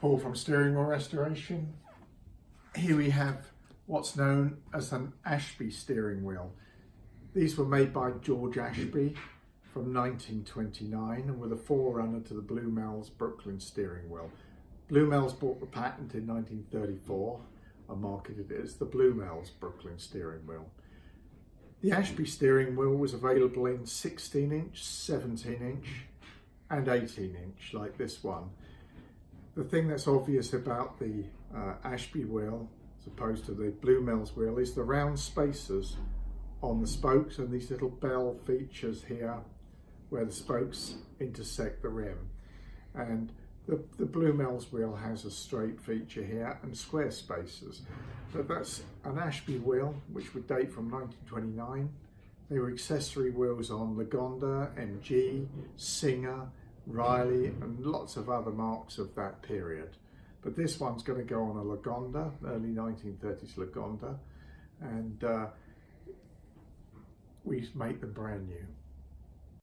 Paul from Steering Wheel Restoration. Here we have what's known as an Ashby steering wheel. These were made by George Ashby from 1929 and were the forerunner to the Blumell's Brooklyn steering wheel. Blumell's bought the patent in 1934 and marketed it as the Blumell's Brooklyn steering wheel. The Ashby steering wheel was available in 16-inch, 17-inch and 18-inch like this one. The thing that's obvious about the Ashby wheel as opposed to the Blumell's wheel is the round spacers on the spokes and these little bell features here where the spokes intersect the rim. And the Blumell's wheel has a straight feature here and square spacers. But that's an Ashby wheel which would date from 1929. They were accessory wheels on Lagonda, MG, Singer, Riley and lots of other marks of that period. But this one's going to go on a Lagonda, early 1930s Lagonda, and we make them brand new.